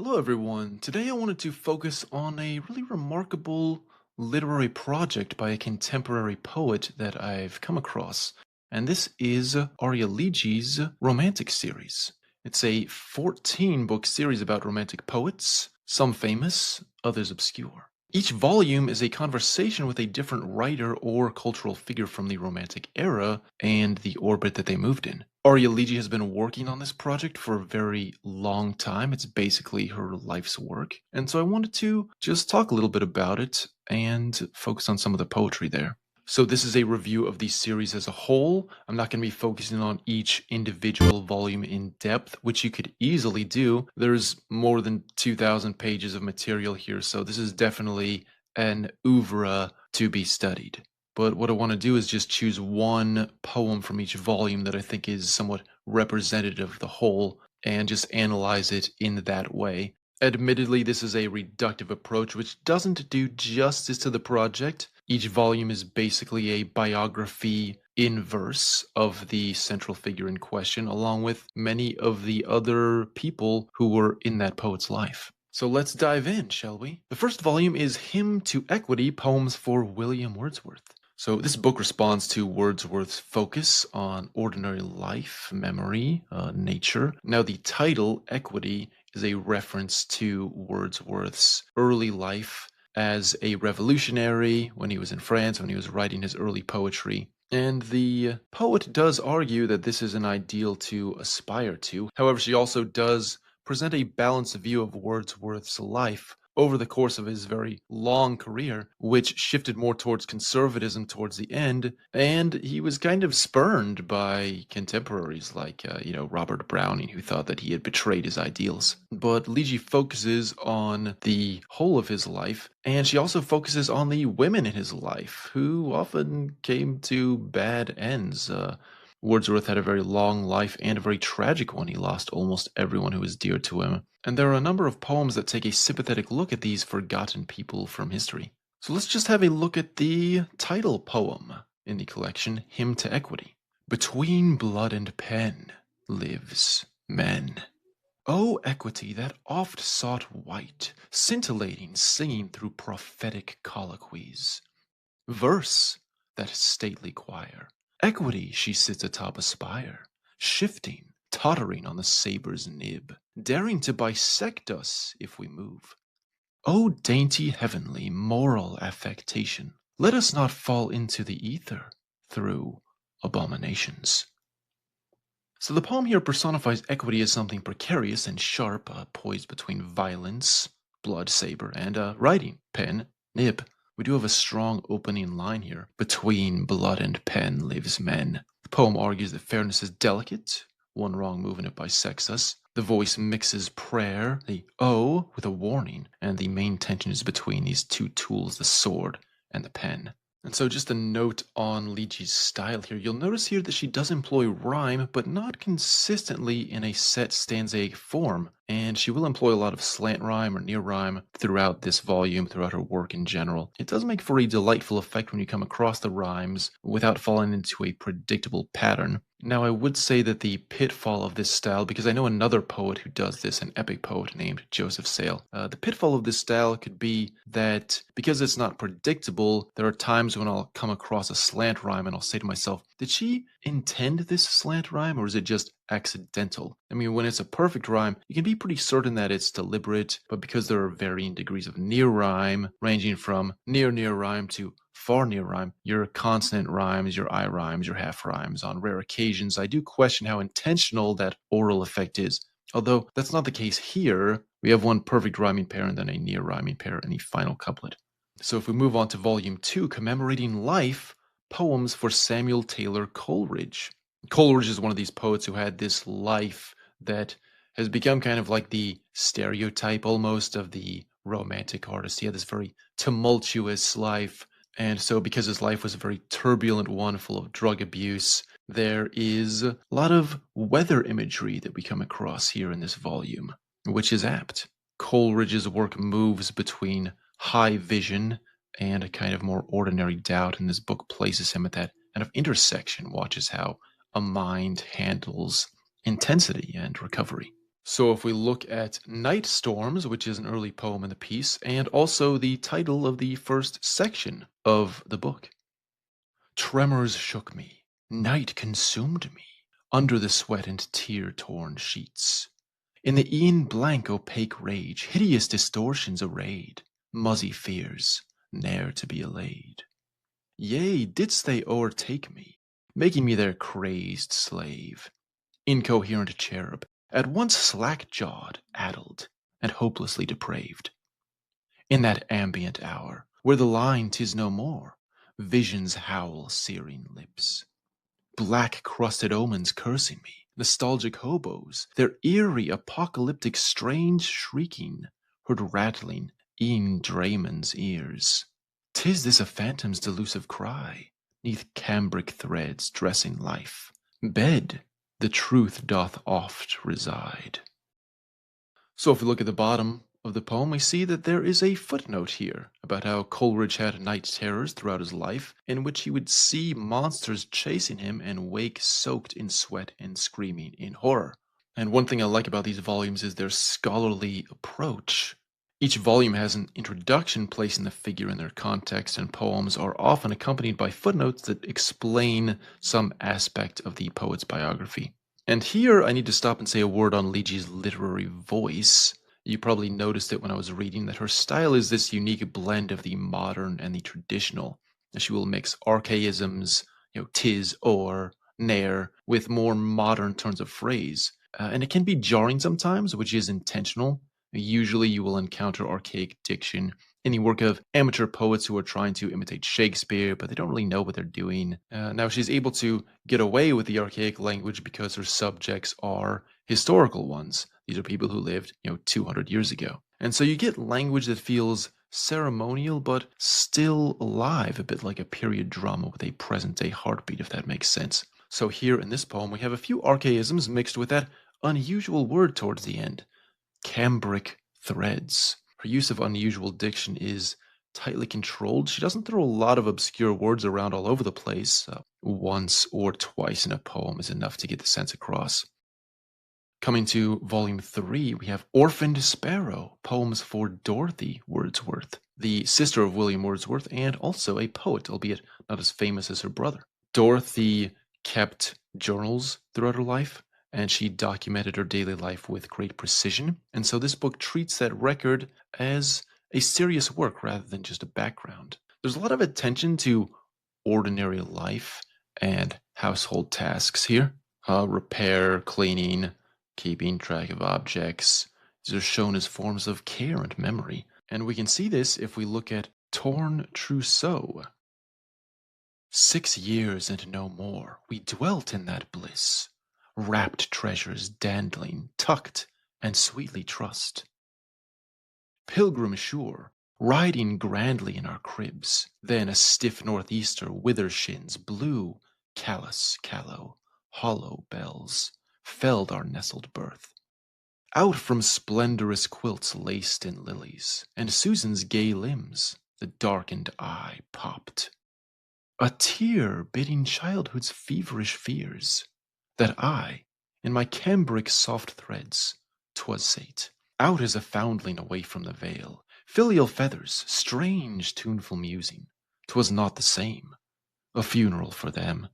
Hello, everyone. Today I wanted to focus on a really remarkable literary project by a contemporary poet that I've come across, and this is Arya Ligi's Romantic series. It's a 14-book series about romantic poets, some famous, others obscure. Each volume is a conversation with a different writer or cultural figure from the Romantic era and the orbit that they moved in. Arya Ligi has been working on this project for a very long time. It's basically her life's work. And so I wanted to just talk a little bit about it and focus on some of the poetry there. So this is a review of the series as a whole. I'm not going to be focusing on each individual volume in depth, which you could easily do. There's more than 2,000 pages of material here, so this is definitely an oeuvre to be studied. But what I want to do is just choose one poem from each volume that I think is somewhat representative of the whole and just analyze it in that way. Admittedly, this is a reductive approach which doesn't do justice to the project. Each volume is basically a biography in verse of the central figure in question, along with many of the other people who were in that poet's life. So let's dive in, shall we? The first volume is Hymn to Equity, Poems for William Wordsworth. So this book responds to Wordsworth's focus on ordinary life, memory, nature. Now the title, Equity, is a reference to Wordsworth's early life as a revolutionary when he was in France, when he was writing his early poetry. And the poet does argue that this is an ideal to aspire to. However, she also does present a balanced view of Wordsworth's life over the course of his very long career, which shifted more towards conservatism towards the end, and he was kind of spurned by contemporaries like, Robert Browning, who thought that he had betrayed his ideals. But Ligi focuses on the whole of his life, and she also focuses on the women in his life, who often came to bad ends. Wordsworth had a very long life and a very tragic one. He lost almost everyone who was dear to him. And there are a number of poems that take a sympathetic look at these forgotten people from history. So let's just have a look at the title poem in the collection, Hymn to Equity. Between blood and pen lives men. O equity, that oft sought white, scintillating, singing through prophetic colloquies. Verse, that stately choir. Equity, she sits atop a spire, shifting, tottering on the saber's nib, daring to bisect us if we move. O dainty, heavenly, moral affectation, let us not fall into the ether through abominations. So the poem here personifies equity as something precarious and sharp, poised between violence, blood, saber, and writing, pen, nib. We do have a strong opening line here. Between blood and pen lives men. The poem argues that fairness is delicate. One wrong move and it bisects us. The voice mixes prayer, the O, with a warning, and the main tension is between these two tools, the sword and the pen. And so just a note on Ligi's style here. You'll notice here that she does employ rhyme, but not consistently in a set stanzaic form. And she will employ a lot of slant rhyme or near rhyme throughout this volume, throughout her work in general. It does make for a delightful effect when you come across the rhymes without falling into a predictable pattern. Now, I would say that the pitfall of this style, because I know another poet who does this, an epic poet named Joseph Sale, the pitfall of this style could be that because it's not predictable, there are times when I'll come across a slant rhyme and I'll say to myself, did she intend this slant rhyme or is it just accidental? I mean, when it's a perfect rhyme, you can be pretty certain that it's deliberate, but because there are varying degrees of near rhyme, ranging from near rhyme to far near rhyme, your consonant rhymes, your I rhymes, your half rhymes, on rare occasions, I do question how intentional that oral effect is. Although that's not the case here, we have one perfect rhyming pair and then a near rhyming pair in the final couplet. So if we move on to volume 2, commemorating life, poems for Samuel Taylor Coleridge. Coleridge is one of these poets who had this life that has become kind of like the stereotype almost of the romantic artist. He had this very tumultuous life. And so, because his life was a very turbulent one full of drug abuse, there is a lot of weather imagery that we come across here in this volume, which is apt. Coleridge's work moves between high vision and a kind of more ordinary doubt, and this book places him at that kind of intersection, watches how a mind handles intensity and recovery. So if we look at Night Storms, which is an early poem in the piece, and also the title of the first section of the book. Tremors shook me, night consumed me, under the sweat and tear-torn sheets. In the e'en blank opaque rage, hideous distortions arrayed, muzzy fears, ne'er to be allayed. Yea, didst they o'ertake me, making me their crazed slave, incoherent cherub, at once slack-jawed, addled, and hopelessly depraved. In that ambient hour, where the line 'tis no more, visions howl searing lips. Black-crusted omens cursing me, nostalgic hobos, their eerie apocalyptic strange shrieking, heard rattling e'en draymen's ears. 'Tis this a phantom's delusive cry, 'neath cambric threads dressing life. Bed, the truth doth oft reside. So if we look at the bottom of the poem, we see that there is a footnote here about how Coleridge had night terrors throughout his life, in which he would see monsters chasing him and wake soaked in sweat and screaming in horror. And one thing I like about these volumes is their scholarly approach. Each volume has an introduction placing the figure in their context, and poems are often accompanied by footnotes that explain some aspect of the poet's biography. And here I need to stop and say a word on Lige's literary voice. You probably noticed it when I was reading that her style is this unique blend of the modern and the traditional. She will mix archaisms, tis, or, ne'er, with more modern turns of phrase. And it can be jarring sometimes, which is intentional. Usually you will encounter archaic diction in the work of amateur poets who are trying to imitate Shakespeare, but they don't really know what they're doing. Now she's able to get away with the archaic language because her subjects are historical ones. These are people who lived, 200 years ago. And so you get language that feels ceremonial, but still alive, a bit like a period drama with a present-day heartbeat, if that makes sense. So here in this poem, we have a few archaisms mixed with that unusual word towards the end. Cambric threads. Her use of unusual diction is tightly controlled. She doesn't throw a lot of obscure words around all over the place. Once or twice in a poem is enough to get the sense across. Coming to volume 3, we have Orphaned Sparrow, poems for Dorothy Wordsworth, the sister of William Wordsworth and also a poet, albeit not as famous as her brother. Dorothy kept journals throughout her life, and she documented her daily life with great precision. And so this book treats that record as a serious work rather than just a background. There's a lot of attention to ordinary life and household tasks here. Repair, cleaning, keeping track of objects. These are shown as forms of care and memory. And we can see this if we look at Torn Trousseau. 6 years and no more, we dwelt in that bliss. Wrapped treasures dandling, tucked, and sweetly trussed. Pilgrim sure, riding grandly in our cribs, then a stiff northeaster wither shins, blue, callous, callow, hollow bells, felled our nestled berth. Out from splendorous quilts laced in lilies, and Susan's gay limbs, the darkened eye popped. A tear bidding childhood's feverish fears, that I, in my cambric soft threads, 'twas sate, out as a foundling away from the veil, filial feathers, strange tuneful musing, 'twas not the same, a funeral for them.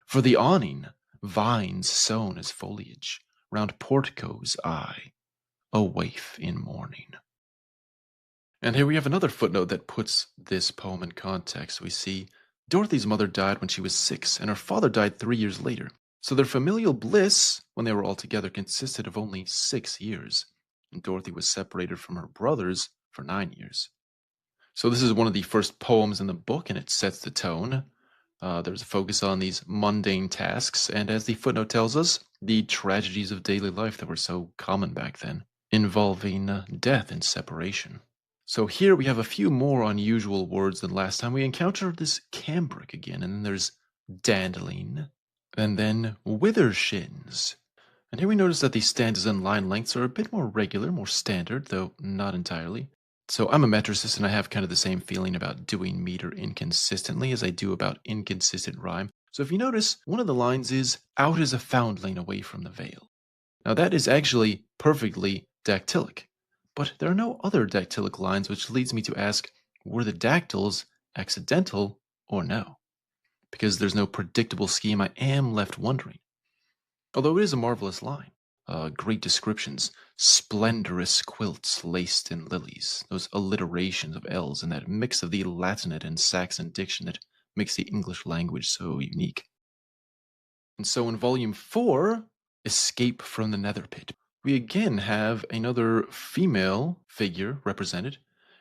For the awning, vines sown as foliage, round porticos I, a waif in mourning. And here we have another footnote that puts this poem in context. We see Dorothy's mother died when she was 6, and her father died 3 years later. So their familial bliss, when they were all together, consisted of only 6 years, and Dorothy was separated from her brothers for 9 years. So this is one of the first poems in the book, and it sets the tone. There's a focus on these mundane tasks, and as the footnote tells us, the tragedies of daily life that were so common back then, involving death and separation. So here we have a few more unusual words than last time. We encounter this cambric again, and then there's dandelion, and then withershins. And here we notice that the stanzas and line lengths are a bit more regular, more standard, though not entirely. So I'm a metricist, and I have kind of the same feeling about doing meter inconsistently as I do about inconsistent rhyme. So if you notice, one of the lines is, out as a foundling away from the veil. Now that is actually perfectly dactylic, but there are no other dactylic lines, which leads me to ask, were the dactyls accidental or no? Because there's no predictable scheme, I am left wondering. Although it is a marvelous line. Great descriptions, splendorous quilts laced in lilies, those alliterations of L's and that mix of the Latinate and Saxon diction that makes the English language so unique. And so in volume 4, Escape from the Nether Pit, we again have another female figure represented,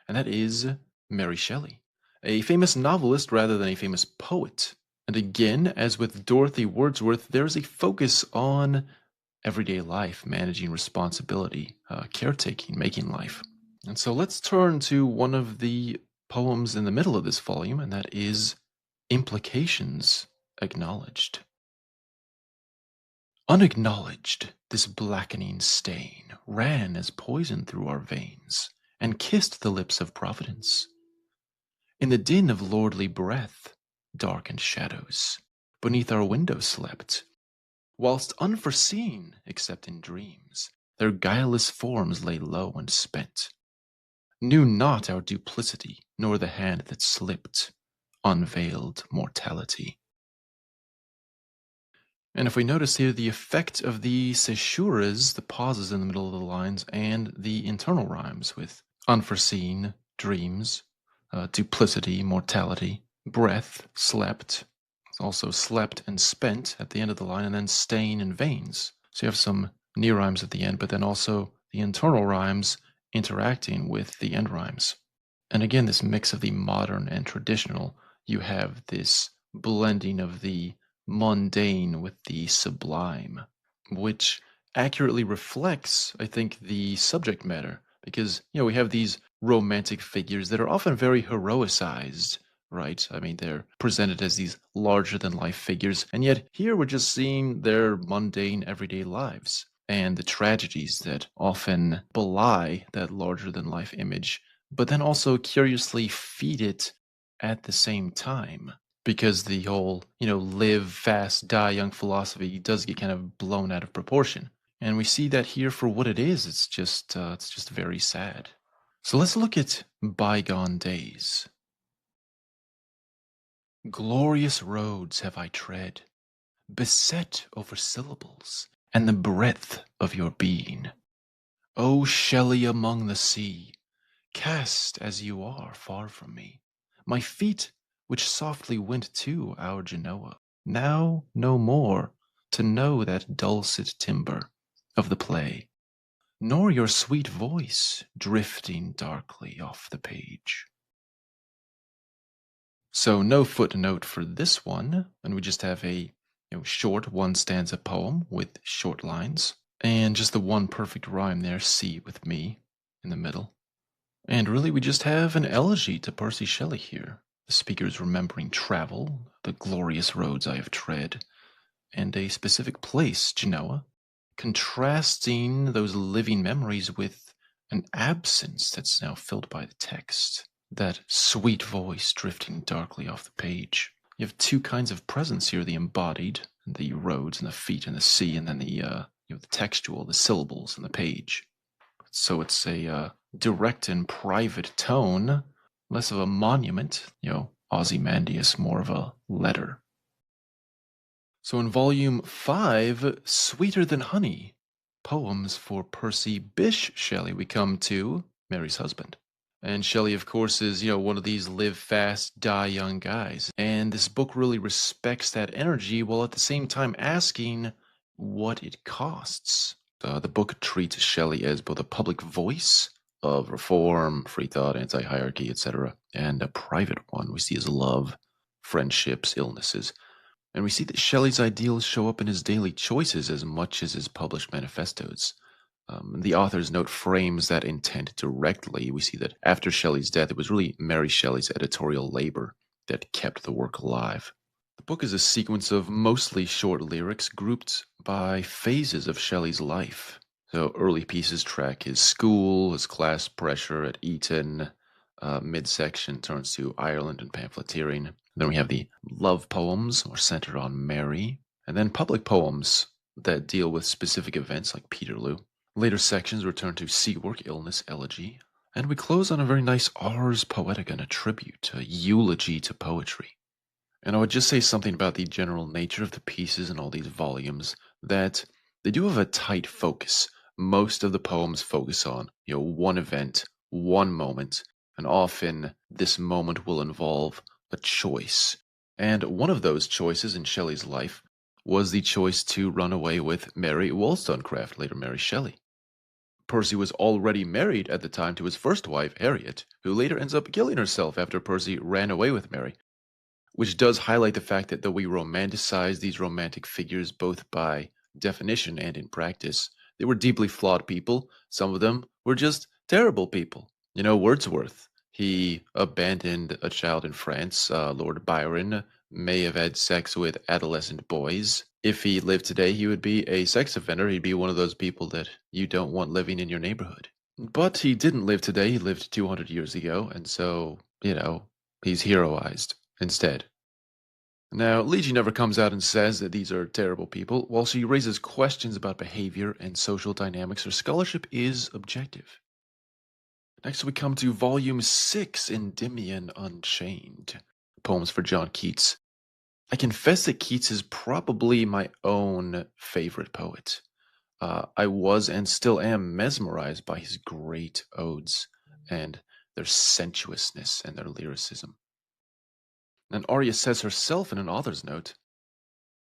and that is Mary Shelley, a famous novelist rather than a famous poet. And again, as with Dorothy Wordsworth, there is a focus on everyday life, managing responsibility, caretaking, making life. And so let's turn to one of the poems in the middle of this volume, and that is Implications Acknowledged. Unacknowledged, this blackening stain ran as poison through our veins and kissed the lips of Providence. In the din of lordly breath, darkened shadows beneath our window slept, whilst unforeseen, except in dreams, their guileless forms lay low and spent, knew not our duplicity, nor the hand that slipped, unveiled mortality. And if we notice here the effect of the caesuras, the pauses in the middle of the lines, and the internal rhymes with unforeseen, dreams, duplicity, mortality, breath, slept, also slept and spent at the end of the line, and then stain and veins. So you have some near rhymes at the end, but then also the internal rhymes interacting with the end rhymes. And again, this mix of the modern and traditional, you have this blending of the mundane with the sublime, which accurately reflects, I think, the subject matter. Because, we have these romantic figures that are often very heroicized, right? I mean, they're presented as these larger than life figures, and yet here we're just seeing their mundane everyday lives and the tragedies that often belie that larger than life image, but then also curiously feed it at the same time. Because the whole, live fast, die young philosophy does get kind of blown out of proportion. And we see that here for what it is. It's just very sad. So let's look at bygone days. Glorious roads have I tread, beset over syllables and the breadth of your being. O Shelley among the sea, cast as you are far from me, my feet which softly went to our Genoa, now no more to know that dulcet timbre of the play, nor your sweet voice drifting darkly off the page. So no footnote for this one, and we just have a short one stanza poem with short lines, and just the one perfect rhyme there, see with me, in the middle. And really we just have an elegy to Percy Shelley here. The speaker is remembering travel, the glorious roads I have tread, and a specific place, Genoa, contrasting those living memories with an absence that's now filled by the text. That sweet voice drifting darkly off the page. You have two kinds of presence here, the embodied, the roads and the feet and the sea, and then the textual, the syllables and the page. So it's a direct and private tone, less of a monument, Ozymandias, more of a letter. So in volume 5, Sweeter Than Honey, poems for Percy Bysshe Shelley, we come to Mary's husband. And Shelley, of course, is, one of these live fast, die young guys. And this book really respects that energy while at the same time asking what it costs. The book treats Shelley as both a public voice of reform, free thought, anti-hierarchy, etc., and a private one we see as love, friendships, illnesses. And we see that Shelley's ideals show up in his daily choices as much as his published manifestos. The author's note frames that intent directly. We see that after Shelley's death, it was really Mary Shelley's editorial labor that kept the work alive. The book is a sequence of mostly short lyrics grouped by phases of Shelley's life. So early pieces track his school, his class pressure at Eton. Midsection turns to Ireland and pamphleteering. Then we have the love poems, more centered on Mary. And then public poems that deal with specific events like Peterloo. Later sections return to sea work, illness, elegy. And we close on a very nice Ars Poetica, and a tribute, a eulogy to poetry. And I would just say something about the general nature of the pieces in all these volumes, that they do have a tight focus. Most of the poems focus on, one event, one moment, and often this moment will involve a choice. And one of those choices in Shelley's life was the choice to run away with Mary Wollstonecraft, later Mary Shelley. Percy was already married at the time to his first wife, Harriet, who later ends up killing herself after Percy ran away with Mary, which does highlight the fact that though we romanticize these romantic figures both by definition and in practice, they were deeply flawed people. Some of them were just terrible people. Wordsworth, he abandoned a child in France. Lord Byron may have had sex with adolescent boys. If he lived today, he would be a sex offender. He'd be one of those people that you don't want living in your neighborhood. But he didn't live today. He lived 200 years ago. And so, he's heroized instead. Now, Legy never comes out and says that these are terrible people. While she raises questions about behavior and social dynamics, her scholarship is objective. Next, we come to Volume 6, Endymion Unchained, Poems for John Keats. I confess that Keats is probably my own favorite poet. I was and still am mesmerized by his great odes and their sensuousness and their lyricism. And Arya says herself in an author's note,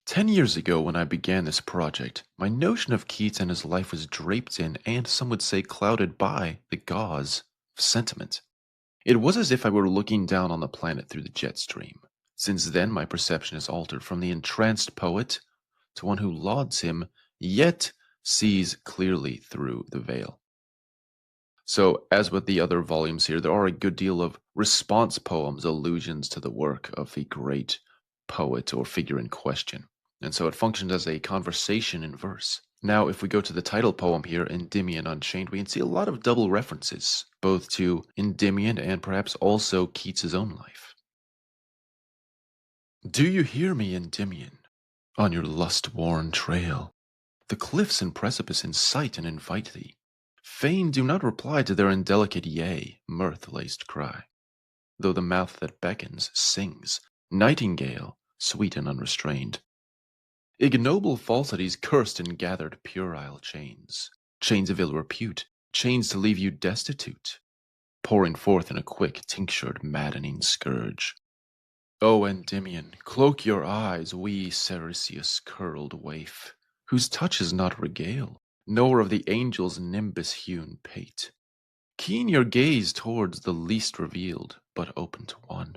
10 years ago when I began this project, my notion of Keats and his life was draped in, and some would say clouded by, the gauze of sentiment. It was as if I were looking down on the planet through the jet stream. Since then, my perception has altered from the entranced poet to one who lauds him, yet sees clearly through the veil. So, as with the other volumes here, there are a good deal of response poems, allusions to the work of the great poet or figure in question. And so it functions as a conversation in verse. Now, if we go to the title poem here, Endymion Unchained, we can see a lot of double references, both to Endymion and perhaps also Keats's own life. Do you hear me, Endymion, on your lust-worn trail? The cliffs and precipice in sight and invite thee. Fain do not reply to their indelicate yea, mirth-laced cry. Though the mouth that beckons sings, nightingale, sweet and unrestrained. Ignoble falsities cursed in gathered puerile chains, chains of ill repute, chains to leave you destitute, pouring forth in a quick, tinctured, maddening scourge. O Endymion, cloak your eyes, wee Cerisius' curled waif, whose touches not regale, nor of the angel's nimbus-hewn pate. Keen your gaze towards the least revealed, but open to one.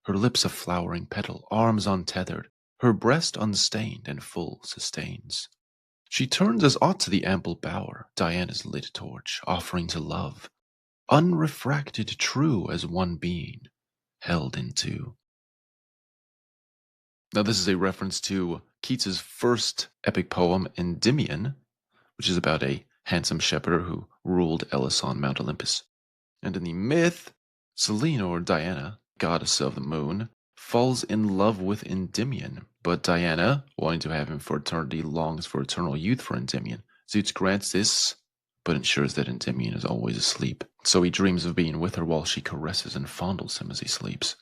Her lips a flowering petal, arms untethered, her breast unstained and full sustains. She turns as ought to the ample bower, Diana's lit torch, offering to love, unrefracted true as one being, held in two. Now this is a reference to Keats's first epic poem, Endymion, which is about a handsome shepherd who ruled Elis on Mount Olympus. And in the myth, Selene, or Diana, goddess of the moon, falls in love with Endymion, but Diana, wanting to have him for eternity, longs for eternal youth for Endymion. Zeus grants this, but ensures that Endymion is always asleep. So he dreams of being with her while she caresses and fondles him as he sleeps.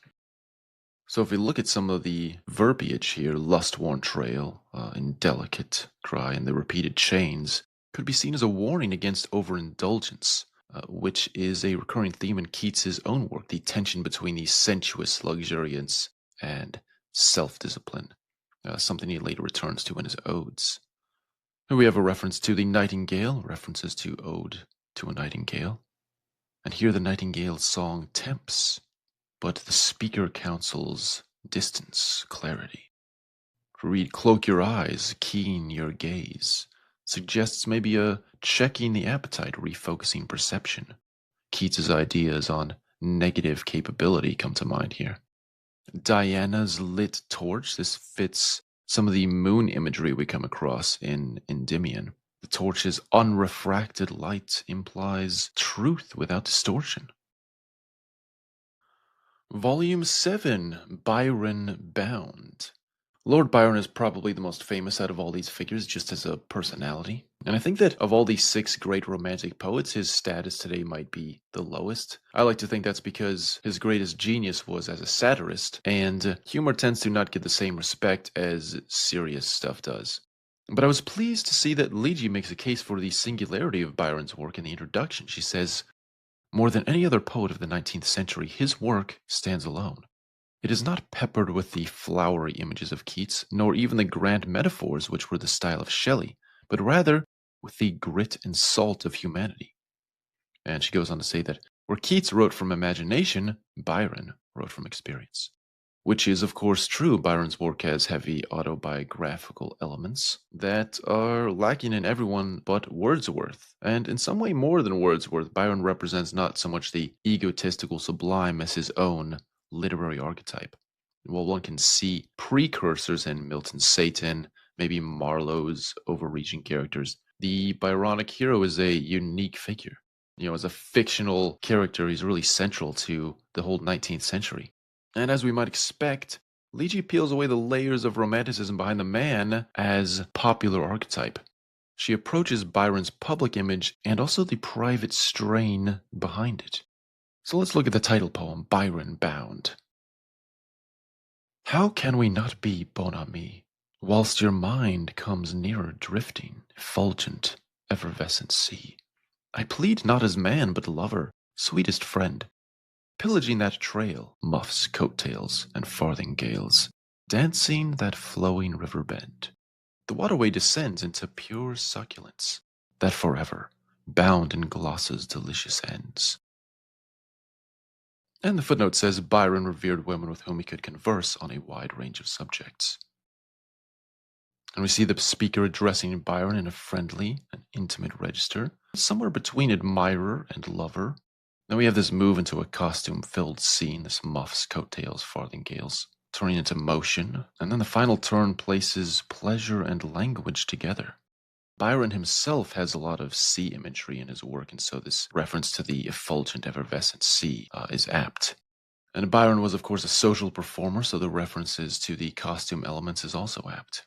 So if we look at some of the verbiage here, lust-worn trail, indelicate cry, and the repeated chains, could be seen as a warning against overindulgence, which is a recurring theme in Keats's own work, the tension between the sensuous luxuriance and self-discipline, something he later returns to in his odes. Here we have a reference to the nightingale, references to Ode to a Nightingale. And here the nightingale's song tempts, but the speaker counsels distance, clarity. Read cloak your eyes, keen your gaze. Suggests maybe a checking the appetite, refocusing perception. Keats's ideas on negative capability come to mind here. Diana's lit torch, this fits some of the moon imagery we come across in Endymion. The torch's unrefracted light implies truth without distortion. Volume 7, Byron Bound. Lord Byron is probably the most famous out of all these figures just as a personality. And I think that of all these 6 great romantic poets, his status today might be the lowest. I like to think that's because his greatest genius was as a satirist, and humor tends to not get the same respect as serious stuff does. But I was pleased to see that Ligi makes a case for the singularity of Byron's work in the introduction. She says, "More than any other poet of the 19th century, his work stands alone. It is not peppered with the flowery images of Keats, nor even the grand metaphors which were the style of Shelley, but rather with the grit and salt of humanity." And she goes on to say that where Keats wrote from imagination, Byron wrote from experience. Which is, of course, true. Byron's work has heavy autobiographical elements that are lacking in everyone but Wordsworth. And in some way more than Wordsworth, Byron represents not so much the egotistical sublime as his own literary archetype. While one can see precursors in Milton's Satan, maybe Marlowe's overreaching characters, the Byronic hero is a unique figure. As a fictional character, he's really central to the whole 19th century. And as we might expect, Ligi peels away the layers of romanticism behind the man as popular archetype. She approaches Byron's public image and also the private strain behind it. So let's look at the title poem, Byron Bound. How can we not be bon ami, whilst your mind comes nearer drifting, effulgent, effervescent sea? I plead not as man, but lover, sweetest friend, pillaging that trail, muffs, coattails, and farthingales, dancing that flowing river bend. The waterway descends into pure succulence, that forever, bound in glosses delicious ends. And the footnote says Byron revered women with whom he could converse on a wide range of subjects. And we see the speaker addressing Byron in a friendly and intimate register, somewhere between admirer and lover. Then we have this move into a costume-filled scene, this muffs, coattails, farthingales, turning into motion, and then the final turn places pleasure and language together. Byron himself has a lot of sea imagery in his work, and so this reference to the effulgent, effervescent sea is apt. And Byron was, of course, a social performer, so the references to the costume elements is also apt.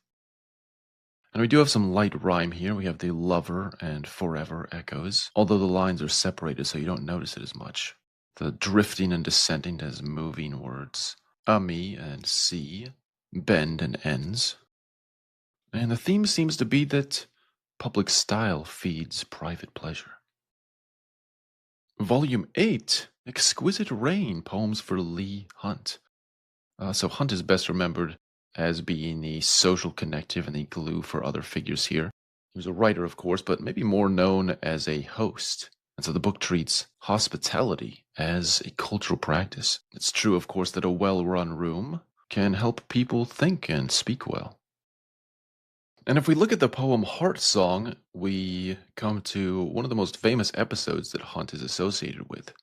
And we do have some light rhyme here. We have the lover and forever echoes, although the lines are separated so you don't notice it as much. The drifting and descending as moving words. Ami and sea, bend and ends. And the theme seems to be that public style feeds private pleasure. Volume 8, Exquisite Rain, Poems for Leigh Hunt. So Hunt is best remembered as being the social connective and the glue for other figures here. He was a writer, of course, but maybe more known as a host. And so the book treats hospitality as a cultural practice. It's true, of course, that a well-run room can help people think and speak well. And if we look at the poem Heart Song, we come to one of the most famous episodes that Hunt is associated with.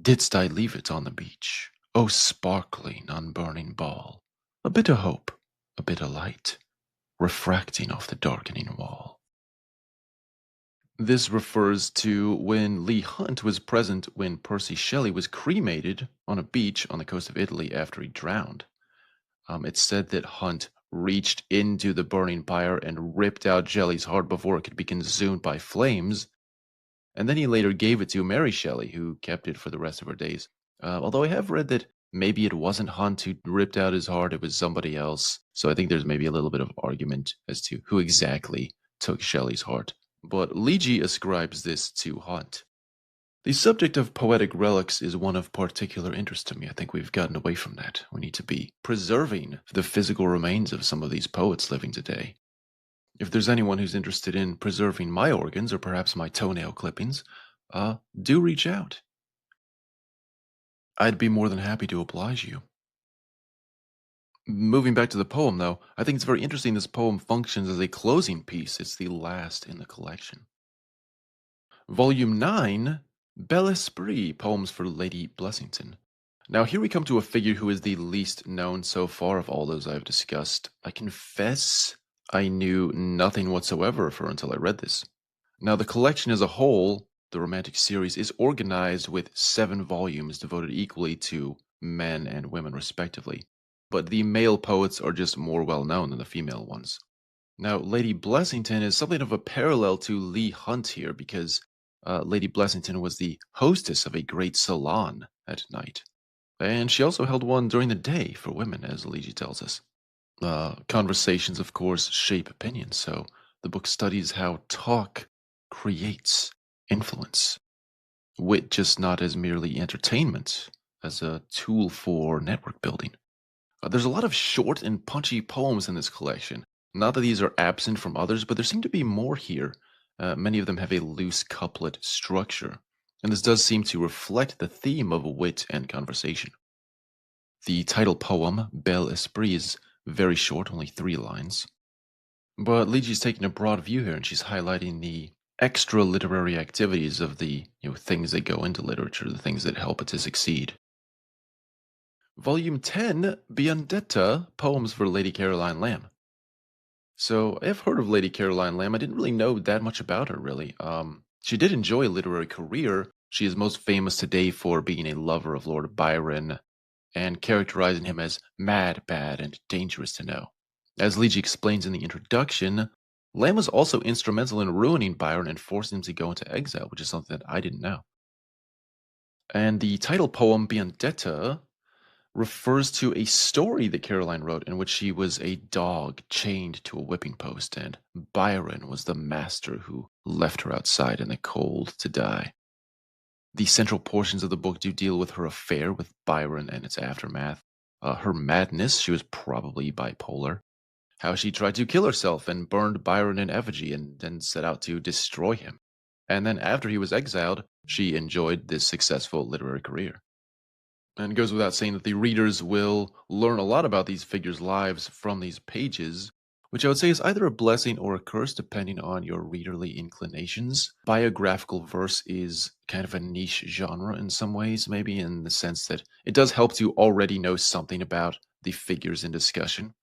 Didst I leave it on the beach, O sparkling, unburning ball, a bit of hope, a bit of light, refracting off the darkening wall. This refers to when Leigh Hunt was present when Percy Shelley was cremated on a beach on the coast of Italy after he drowned. It's said that Hunt reached into the burning pyre and ripped out Shelley's heart before it could be consumed by flames, and then he later gave it to Mary Shelley, who kept it for the rest of her days. Although I have read that maybe it wasn't Hunt who ripped out his heart, it was somebody else, so I think there's maybe a little bit of argument as to who exactly took Shelley's heart. But Ligi ascribes this to Hunt. The subject of poetic relics is one of particular interest to me. I think we've gotten away from that. We need to be preserving the physical remains of some of these poets living today. If there's anyone who's interested in preserving my organs or perhaps my toenail clippings, do reach out. I'd be more than happy to oblige you. Moving back to the poem, though, I think it's very interesting this poem functions as a closing piece. It's the last in the collection. Volume 9, Bel Esprit, Poems for Lady Blessington. Now, here we come to a figure who is the least known so far of all those I've discussed. I confess I knew nothing whatsoever of her until I read this. Now, the collection as a whole, the Romantic series, is organized with 7 volumes devoted equally to men and women, respectively. But the male poets are just more well known than the female ones. Now, Lady Blessington is something of a parallel to Leigh Hunt here because Lady Blessington was the hostess of a great salon at night. And she also held one during the day for women, as Aligi tells us. Conversations, of course, shape opinions, so the book studies how talk creates influence. Wit just not as merely entertainment, as a tool for network building. There's a lot of short and punchy poems in this collection. Not that these are absent from others, but there seem to be more here. Many of them have a loose couplet structure, and this does seem to reflect the theme of wit and conversation. The title poem, Bel Esprit, is very short, only 3 lines. But Liji's taking a broad view here, and she's highlighting the extra literary activities of the things that go into literature, the things that help it to succeed. Volume 10, Biondetta, Poems for Lady Caroline Lamb. So I've heard of Lady Caroline Lamb. I didn't really know that much about her, really. She did enjoy a literary career. She is most famous today for being a lover of Lord Byron and characterizing him as mad, bad, and dangerous to know. As Ligi explains in the introduction, Lamb was also instrumental in ruining Byron and forcing him to go into exile, which is something that I didn't know. And the title poem, Biondetta, refers to a story that Caroline wrote in which she was a dog chained to a whipping post, and Byron was the master who left her outside in the cold to die. The central portions of the book do deal with her affair with Byron and its aftermath, her madness, she was probably bipolar, how she tried to kill herself and burned Byron in effigy and then set out to destroy him. And then after he was exiled, she enjoyed this successful literary career. And it goes without saying that the readers will learn a lot about these figures' lives from these pages, which I would say is either a blessing or a curse depending on your readerly inclinations. Biographical verse is kind of a niche genre in some ways, maybe in the sense that it does help to already know something about the figures in discussion.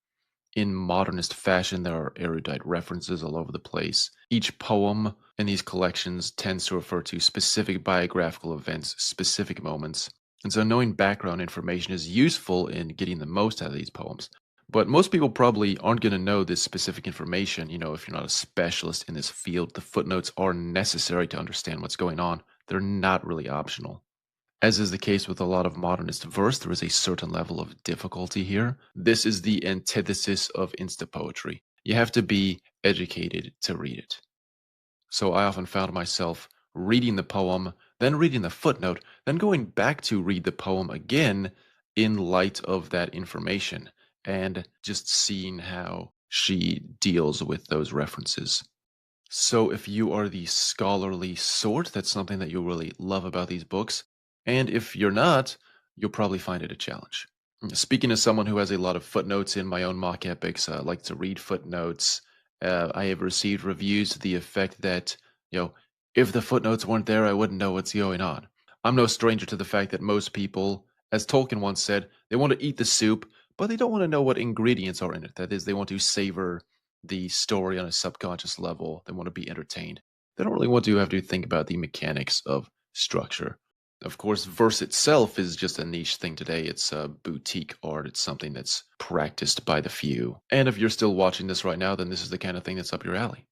In modernist fashion, there are erudite references all over the place. Each poem in these collections tends to refer to specific biographical events, specific moments. And so knowing background information is useful in getting the most out of these poems. But most people probably aren't going to know this specific information. If you're not a specialist in this field, the footnotes are necessary to understand what's going on. They're not really optional. As is the case with a lot of modernist verse, there is a certain level of difficulty here. This is the antithesis of insta-poetry. You have to be educated to read it. So I often found myself reading the poem, then reading the footnote, then going back to read the poem again in light of that information, and just seeing how she deals with those references. So if you are the scholarly sort, that's something that you'll really love about these books. And if you're not, you'll probably find it a challenge. Speaking as someone who has a lot of footnotes in my own mock epics, I like to read footnotes. I have received reviews to the effect that, if the footnotes weren't there, I wouldn't know what's going on. I'm no stranger to the fact that most people, as Tolkien once said, they want to eat the soup, but they don't want to know what ingredients are in it. That is, they want to savor the story on a subconscious level. They want to be entertained. They don't really want to have to think about the mechanics of structure. Of course, verse itself is just a niche thing today. It's a boutique art. It's something that's practiced by the few. And if you're still watching this right now, then this is the kind of thing that's up your alley.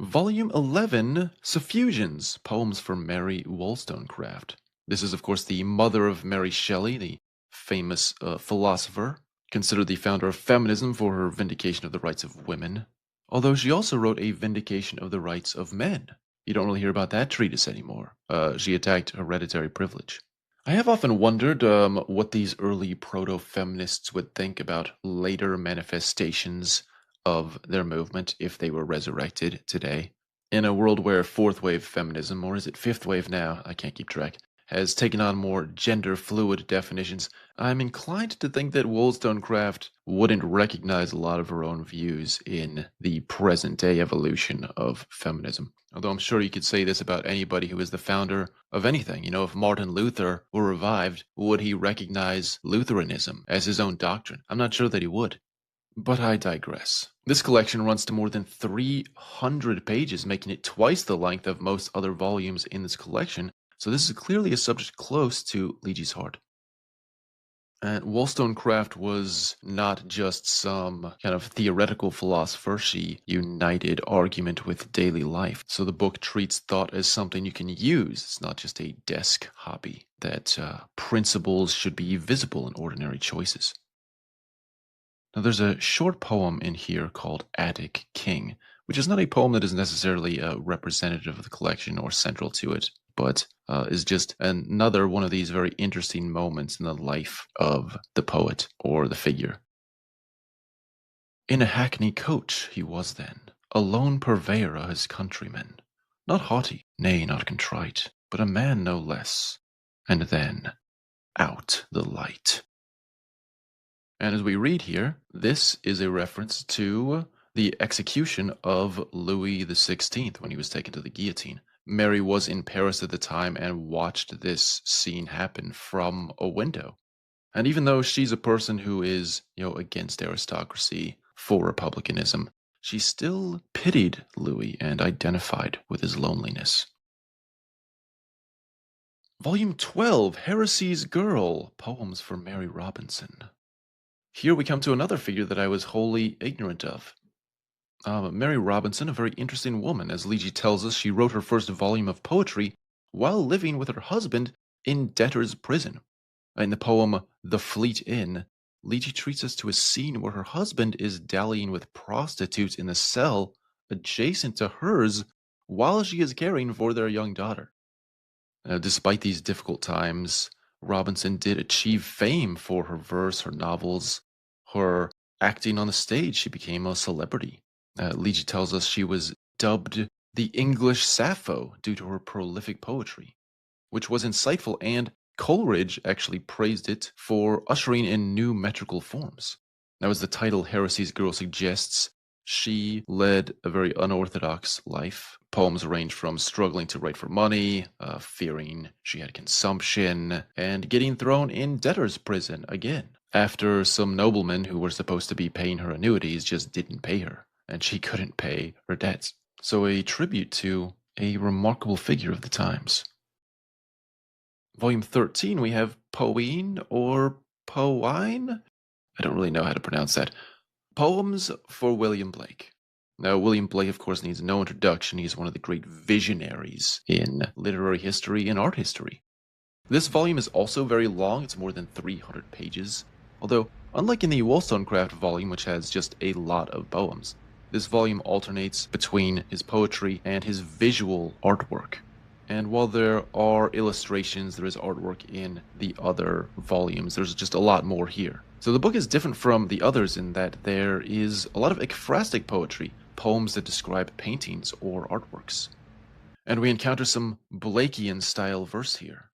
Volume 11, Suffusions, Poems for Mary Wollstonecraft. This is, of course, the mother of Mary Shelley, the famous philosopher, considered the founder of feminism for her vindication of the rights of women, although she also wrote a vindication of the rights of men. You don't really hear about that treatise anymore. She attacked hereditary privilege. I have often wondered what these early proto-feminists would think about later manifestations of their movement if they were resurrected today. In a world where fourth wave feminism, or is it fifth wave now? I can't keep track, has taken on more gender fluid definitions, I'm inclined to think that Wollstonecraft wouldn't recognize a lot of her own views in the present day evolution of feminism. Although I'm sure you could say this about anybody who is the founder of anything. You know, if Martin Luther were revived, would he recognize Lutheranism as his own doctrine? I'm not sure that he would. But I digress. This collection runs to more than 300 pages, making it twice the length of most other volumes in this collection, so this is clearly a subject close to Leegie's heart. And Wollstonecraft was not just some kind of theoretical philosopher. She united argument with daily life. So the book treats thought as something you can use. It's not just a desk hobby. That principles should be visible in ordinary choices. Now, there's a short poem in here called Attic King, which is not a poem that is necessarily representative of the collection or central to it, but is just another one of these very interesting moments in the life of the poet or the figure. In a hackney coach he was then, a lone purveyor of his countrymen, not haughty, nay, not contrite, but a man no less. And then, out the light. And as we read here, this is a reference to the execution of Louis XVI when he was taken to the guillotine. Mary was in Paris at the time and watched this scene happen from a window. And even though she's a person who is, against aristocracy, for republicanism, she still pitied Louis and identified with his loneliness. Volume 12, Heresy's Girl, Poems for Mary Robinson. Here we come to another figure that I was wholly ignorant of. Mary Robinson, a very interesting woman. As Leegee tells us, she wrote her first volume of poetry while living with her husband in debtor's prison. In the poem The Fleet Inn, Leegee treats us to a scene where her husband is dallying with prostitutes in the cell adjacent to hers while she is caring for their young daughter. Despite these difficult times, Robinson did achieve fame for her verse, her novels, her acting on the stage. She became a celebrity. Leegee tells us she was dubbed the English Sappho due to her prolific poetry, which was insightful, and Coleridge actually praised it for ushering in new metrical forms. Now, as the title Heresy's Girl suggests, she led a very unorthodox life. Poems range from struggling to write for money, fearing she had consumption, and getting thrown in debtor's prison again, after some noblemen who were supposed to be paying her annuities just didn't pay her, and she couldn't pay her debts. So a tribute to a remarkable figure of the times. Volume 13, we have Poeen or Powine? I don't really know how to pronounce that. Poems for William Blake. Now, William Blake, of course, needs no introduction. He's one of the great visionaries in literary history and art history. This volume is also very long. It's more than 300 pages. Although, unlike in the Wollstonecraft volume, which has just a lot of poems, this volume alternates between his poetry and his visual artwork. And while there are illustrations, there is artwork in the other volumes, there's just a lot more here. So the book is different from the others in that there is a lot of ekphrastic poetry, poems that describe paintings or artworks. And we encounter some Blakean-style verse here.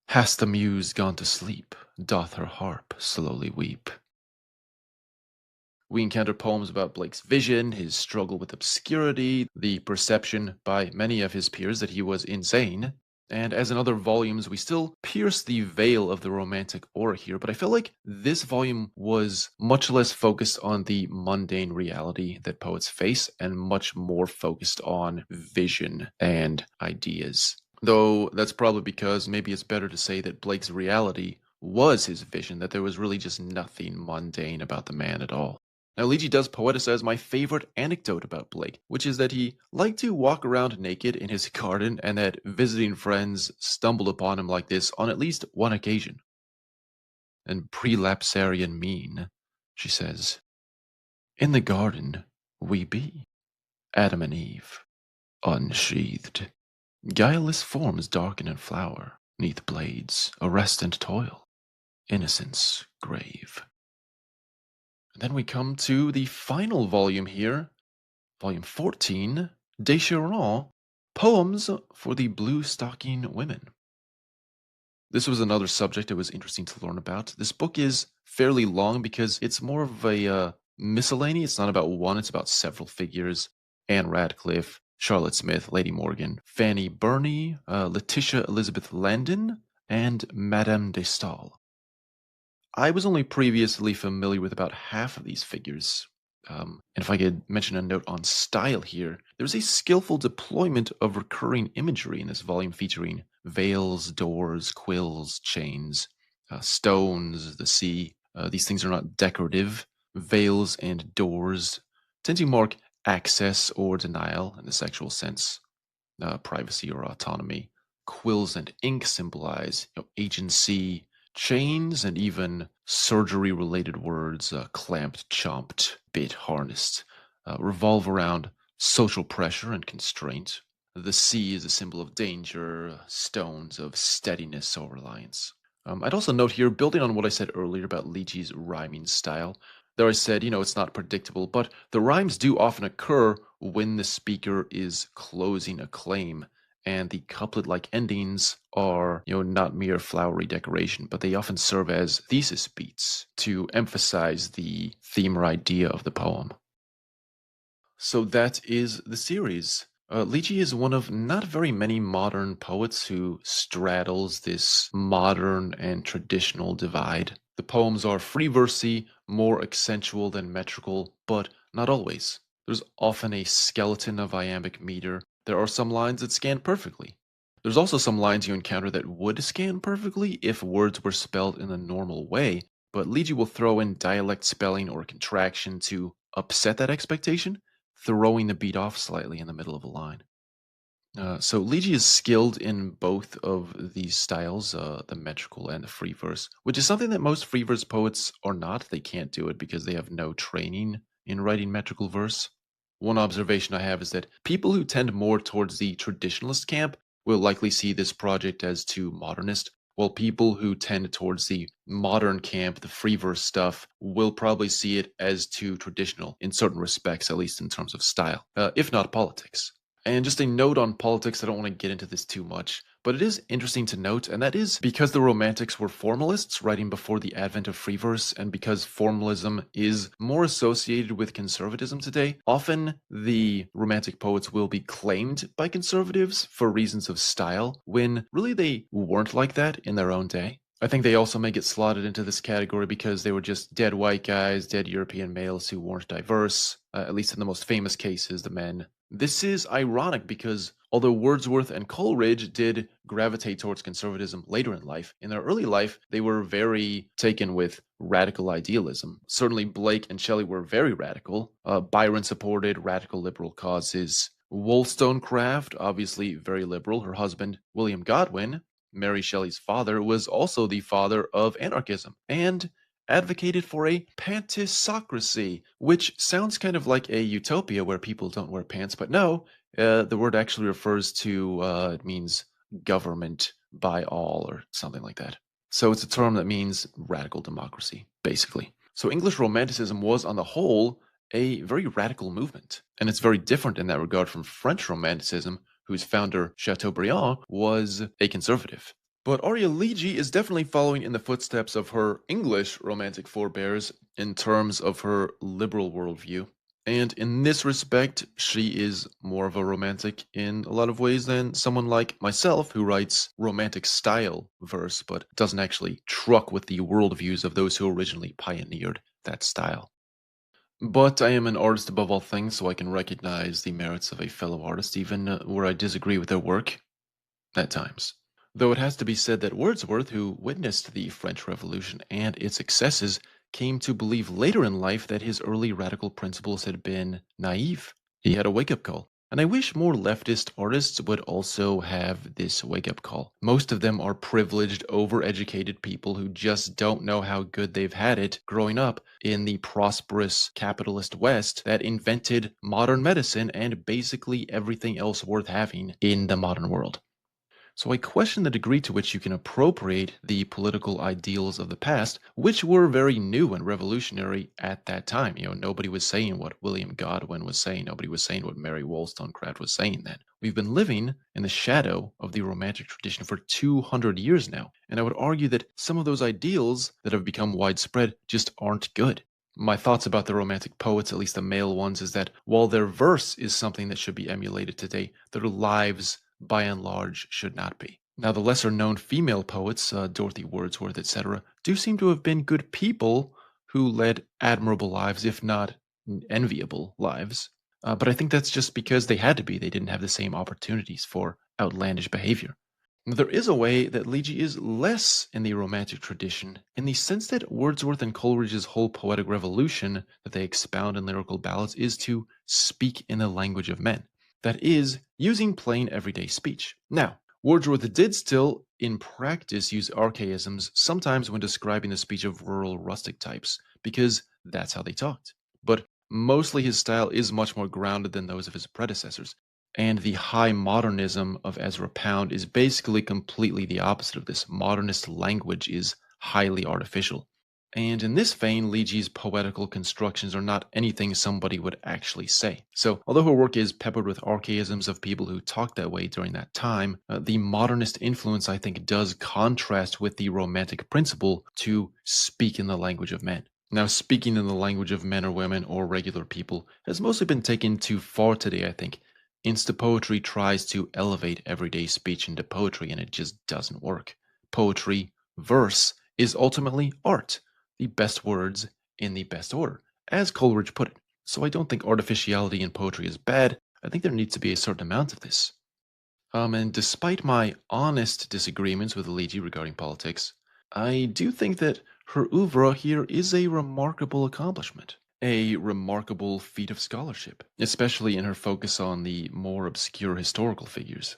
Has the muse gone to sleep? Doth her harp slowly weep? We encounter poems about Blake's vision, his struggle with obscurity, the perception by many of his peers that he was insane. And as in other volumes, we still pierce the veil of the romantic aura here, but I feel like this volume was much less focused on the mundane reality that poets face and much more focused on vision and ideas. Though that's probably because maybe it's better to say that Blake's reality was his vision, that there was really just nothing mundane about the man at all. Now, Leegee does poeticize my favorite anecdote about Blake, which is that he liked to walk around naked in his garden and that visiting friends stumbled upon him like this on at least one occasion. And prelapsarian mean, she says, in the garden we be, Adam and Eve, unsheathed. Guileless forms darken and flower, neath blades, arrest and toil, innocence grave. And then we come to the final volume here, volume 14, Des Chiron, Poems for the Blue Stocking Women. This was another subject that was interesting to learn about. This book is fairly long because it's more of a miscellany. It's not about one, it's about several figures. Anne Radcliffe, Charlotte Smith, Lady Morgan, Fanny Burney, Letitia Elizabeth Landon, and Madame de Staël. I was only previously familiar with about half of these figures. And if I could mention a note on style here, there's a skillful deployment of recurring imagery in this volume featuring veils, doors, quills, chains, stones, the sea. These things are not decorative. Veils and doors tend to mark access or denial in the sexual sense, privacy or autonomy. Quills and ink symbolize agency. Chains and even surgery-related words, clamped, chomped, bit, harnessed, revolve around social pressure and constraint. The sea is a symbol of danger, stones of steadiness or reliance. I'd also note here, building on what I said earlier about Liji's rhyming style, there I said, it's not predictable, but the rhymes do often occur when the speaker is closing a claim, and the couplet-like endings are, not mere flowery decoration, but they often serve as thesis beats to emphasize the theme or idea of the poem. So that is the series. Liji is one of not very many modern poets who straddles this modern and traditional divide. The poems are free versy, more accentual than metrical, but not always. There's often a skeleton of iambic meter. There are some lines that scan perfectly. There's also some lines you encounter that would scan perfectly if words were spelled in a normal way, but Liji will throw in dialect spelling or contraction to upset that expectation, throwing the beat off slightly in the middle of a line. So Liji is skilled in both of these styles, the metrical and the free verse, which is something that most free verse poets are not. They can't do it because they have no training in writing metrical verse. One observation I have is that people who tend more towards the traditionalist camp will likely see this project as too modernist, while people who tend towards the modern camp, the free verse stuff, will probably see it as too traditional in certain respects, at least in terms of style, if not politics. And just a note on politics, I don't want to get into this too much, but it is interesting to note, and that is because the Romantics were formalists writing before the advent of free verse, and because formalism is more associated with conservatism today, often the Romantic poets will be claimed by conservatives for reasons of style, when really they weren't like that in their own day. I think they also may get slotted into this category because they were just dead white guys, dead European males who weren't diverse, at least in the most famous cases, the men. This is ironic because although Wordsworth and Coleridge did gravitate towards conservatism later in life, in their early life, they were very taken with radical idealism. Certainly Blake and Shelley were very radical. Byron supported radical liberal causes. Wollstonecraft, obviously very liberal. Her husband, William Godwin, Mary Shelley's father, was also the father of anarchism and advocated for a pantisocracy, which sounds kind of like a utopia where people don't wear pants, but no, the word actually refers to, it means government by all or something like that. So it's a term that means radical democracy, basically. So English Romanticism was, on the whole, a very radical movement, and it's very different in that regard from French Romanticism, whose founder, Chateaubriand, was a conservative. But Arya Liji is definitely following in the footsteps of her English Romantic forebears in terms of her liberal worldview. And in this respect, she is more of a romantic in a lot of ways than someone like myself who writes romantic style verse but doesn't actually truck with the worldviews of those who originally pioneered that style. But I am an artist above all things, so I can recognize the merits of a fellow artist even where I disagree with their work at times. Though it has to be said that Wordsworth, who witnessed the French Revolution and its excesses, came to believe later in life that his early radical principles had been naive. He had a wake-up call. And I wish more leftist artists would also have this wake-up call. Most of them are privileged, overeducated people who just don't know how good they've had it growing up in the prosperous capitalist West that invented modern medicine and basically everything else worth having in the modern world. So I question the degree to which you can appropriate the political ideals of the past, which were very new and revolutionary at that time. Nobody was saying what William Godwin was saying. Nobody was saying what Mary Wollstonecraft was saying then. We've been living in the shadow of the Romantic tradition for 200 years now, and I would argue that some of those ideals that have become widespread just aren't good. My thoughts about the Romantic poets, at least the male ones, is that while their verse is something that should be emulated today, their lives, by and large, should not be. Now, the lesser known female poets, Dorothy Wordsworth, etc., do seem to have been good people who led admirable lives, if not enviable lives. But I think that's just because they had to be. They didn't have the same opportunities for outlandish behavior. Now, there is a way that Liegi is less in the Romantic tradition, in the sense that Wordsworth and Coleridge's whole poetic revolution that they expound in lyrical ballads is to speak in the language of men. That is, using plain everyday speech. Now, Wordsworth did still, in practice, use archaisms sometimes when describing the speech of rural rustic types, because that's how they talked. But mostly his style is much more grounded than those of his predecessors, and the high modernism of Ezra Pound is basically completely the opposite of this. Modernist language is highly artificial. And in this vein, Liege's poetical constructions are not anything somebody would actually say. So, although her work is peppered with archaisms of people who talked that way during that time, the modernist influence, I think, does contrast with the romantic principle to speak in the language of men. Now, speaking in the language of men or women or regular people has mostly been taken too far today, I think. Insta poetry tries to elevate everyday speech into poetry, and it just doesn't work. Poetry, verse, is ultimately art. The best words in the best order, as Coleridge put it. So I don't think artificiality in poetry is bad. I think there needs to be a certain amount of this. And despite my honest disagreements with Liegi regarding politics, I do think that her oeuvre here is a remarkable accomplishment, a remarkable feat of scholarship, especially in her focus on the more obscure historical figures.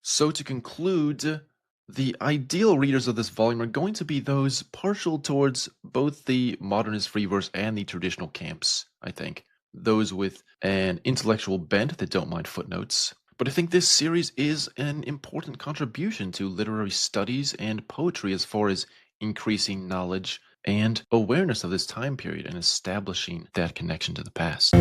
So to conclude, the ideal readers of this volume are going to be those partial towards both the modernist free verse and the traditional camps, I think. Those with an intellectual bent that don't mind footnotes. But I think this series is an important contribution to literary studies and poetry as far as increasing knowledge and awareness of this time period and establishing that connection to the past.